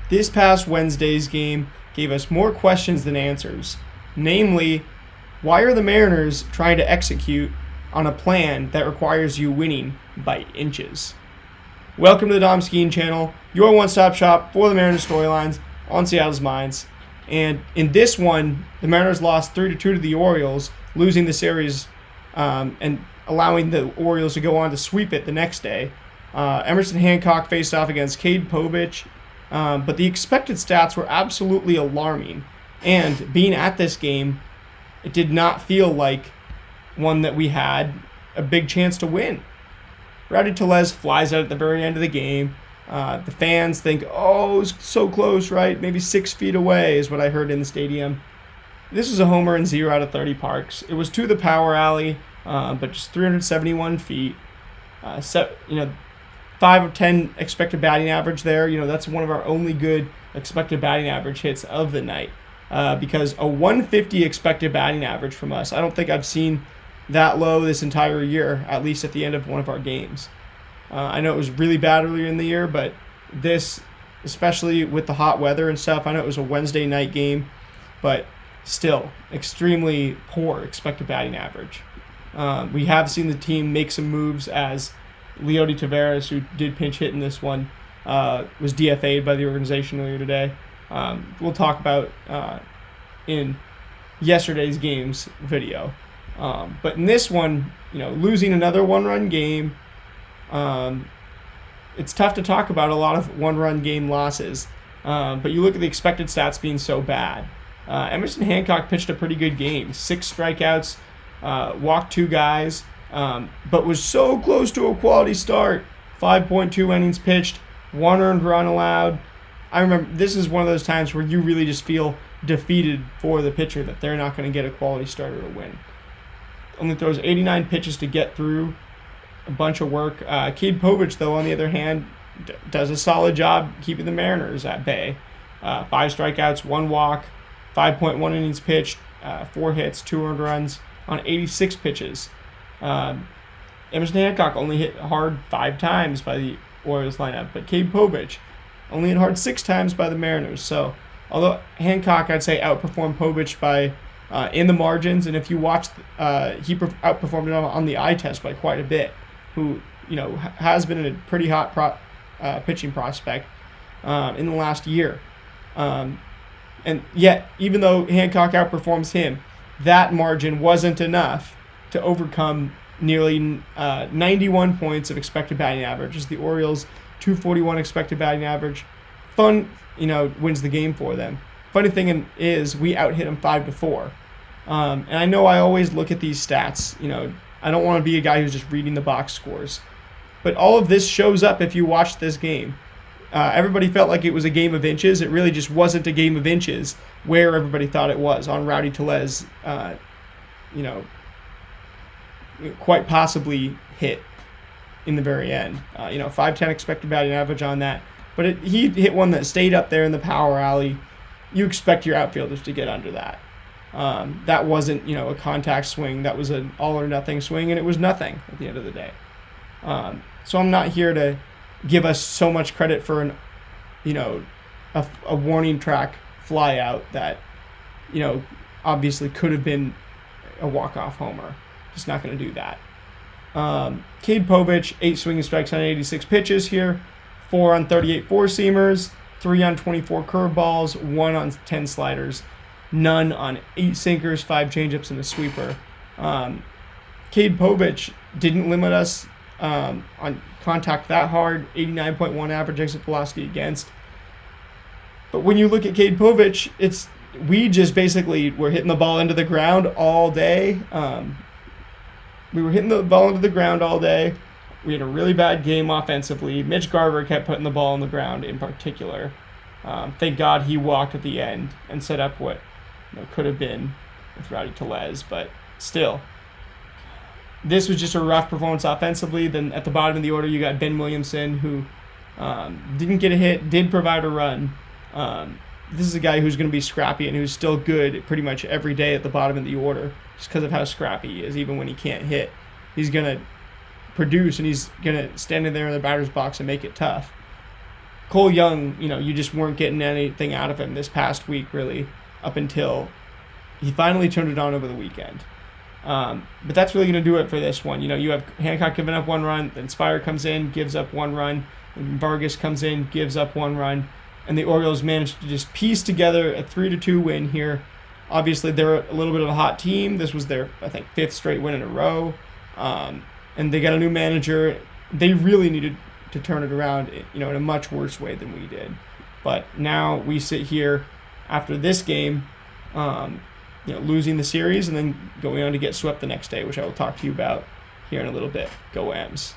This past Wednesday's game gave us more questions than answers. Namely, why are the Mariners trying to execute on a plan that requires you winning by inches? Welcome to the Dom Skeen channel, your one-stop shop for the Mariners storylines on Seattle's minds. And in this one, the Mariners lost 3-2 to the Orioles, losing the series and allowing the Orioles to go on to sweep it the next day. Emerson Hancock faced off against Cade, Povich, but the expected stats were absolutely alarming. And being at this game, it did not feel like one that we had a big chance to win. Rowdy Tellez flies out at the very end of the game. The fans think, oh, it was so close, right? Maybe 6 feet away is what I heard in the stadium. This was a homer in 0 out of 30 parks. It was to the power alley, but just 371 feet. 5 of 10 expected batting average there. That's one of our only good expected batting average hits of the night. Because a 150 expected batting average from us, I don't think I've seen that low this entire year, at least at the end of one of our games. I know it was really bad earlier in the year, but this, especially with the hot weather and stuff, I know it was a Wednesday night game, but still extremely poor expected batting average. We have seen the team make some moves, as Leody Taveras, who did pinch hit in this one, was DFA'd by the organization earlier today. We'll talk about in yesterday's games video. But in this one, losing another one-run game, it's tough to talk about a lot of one-run game losses. But you look at the expected stats being so bad. Emerson Hancock pitched a pretty good game. 6 strikeouts, walked 2 guys, but was so close to a quality start. 5.2 innings pitched, 1 earned run allowed. I remember this is one of those times where you really just feel defeated for the pitcher that they're not going to get a quality starter to win. Only throws 89 pitches to get through a bunch of work. Cade Povich, though, on the other hand, does a solid job keeping the Mariners at bay. 5 strikeouts, 1 walk, 5.1 innings pitched, 4 hits, 2 earned runs on 86 pitches. Emerson Hancock only hit hard 5 times by the Orioles lineup, but Cade Povich only hit hard 6 times by the Mariners. So, although Hancock, I'd say, outperformed Povich by in the margins, and if you watch, he outperformed him on the eye test by quite a bit. Who has been a pretty hot pitching prospect in the last year, and yet even though Hancock outperforms him, that margin wasn't enough to overcome nearly 91 points of expected batting average. As the Orioles 241 expected batting average, wins the game for them. Funny thing is, we out hit them 5-4. And I know I always look at these stats. I don't want to be a guy who's just reading the box scores. But all of this shows up if you watch this game. Everybody felt like it was a game of inches. It really just wasn't a game of inches where everybody thought it was on Rowdy Tellez, quite possibly hit in the very end. 510 expected batting average on that. But he hit one that stayed up there in the power alley. You expect your outfielders to get under that. That wasn't, a contact swing. That was an all-or-nothing swing, and it was nothing at the end of the day. So I'm not here to give us so much credit for a warning track flyout that, obviously could have been a walk-off homer. Just not going to do that. Cade Povich, 8 swinging strikes on 86 pitches here, 4 on 38 four-seamers, 3 on 24 curveballs, 1 on 10 sliders, none on 8 sinkers, 5 changeups, and a sweeper. Cade Povich didn't limit us on contact that hard, 89.1 average exit velocity against. But when you look at Cade Povich, we just basically were hitting the ball into the ground all day. We were hitting the ball into the ground all day. We had a really bad game offensively. Mitch Garver kept putting the ball on the ground in particular. Thank God he walked at the end and set up what could have been with Rowdy Tellez, but still. This was just a rough performance offensively. Then at the bottom of the order, you got Ben Williamson, who didn't get a hit, did provide a run. This is a guy who's going to be scrappy and who's still good pretty much every day at the bottom of the order, just because of how scrappy he is. Even when he can't hit, he's going to produce, and he's going to stand in there in the batter's box and make it tough. Cole Young, you just weren't getting anything out of him this past week, really, up until he finally turned it on over the weekend. But that's really going to do it for this one. You have Hancock giving up 1 run, then Spire comes in, gives up 1 run, and Vargas comes in, gives up 1 run, and the Orioles managed to just piece together a 3-2 win here. Obviously, they're a little bit of a hot team. This was their, I think, 5th straight win in a row, and they got a new manager. They really needed to turn it around, in a much worse way than we did. But now we sit here after this game, losing the series and then going on to get swept the next day, which I will talk to you about here in a little bit. Go Ems.